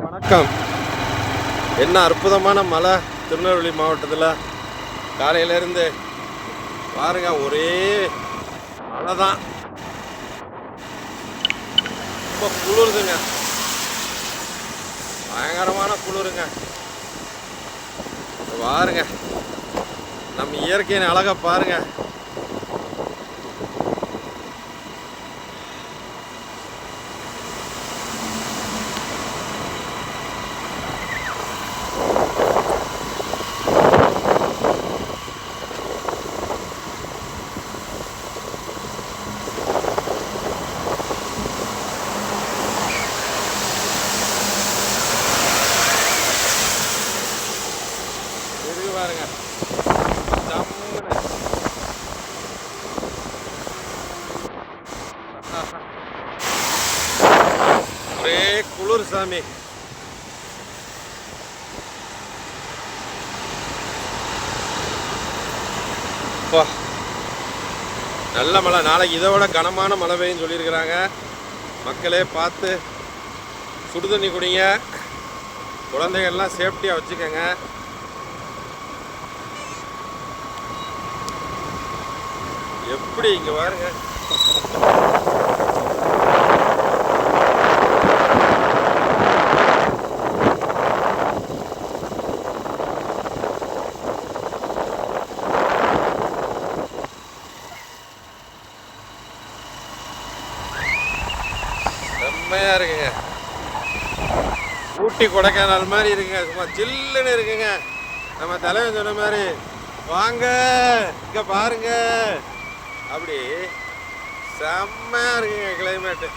வணக்கம். என்ன அற்புதமான மழை திருநெல்வேலி மாவட்டத்தில் காலையிலேருந்து பாருங்க, ஒரே மழை தான். ரொம்ப குளிருதுங்க, பயங்கரமான குளிருங்க. பாருங்க, நம்ம இயற்கையின் அழகை பாருங்க. பாருங்க, ஒரே குளிர் சாமி. நல்ல மழை. நாளைக்கு இதை விட கனமான மழை பெய்யும் சொல்லியிருக்கிறாங்க. மக்களே பார்த்து சுடுதண்ணி குடிங்க, குழந்தைகள்லாம் சேஃப்டியாக வச்சுக்கோங்க. எப்படி இங்க பாருங்க, செம்மையா இருக்குங்க. ஊட்டி கொடைக்கானல் மாதிரி இருக்குங்க, சும்மா சில்லுன்னு இருக்குங்க. நம்ம தலைவன் சொன்ன மாதிரி வாங்க இங்க பாருங்க, அப்படி செம்மையா இருக்குங்க கிளைமேட்டு.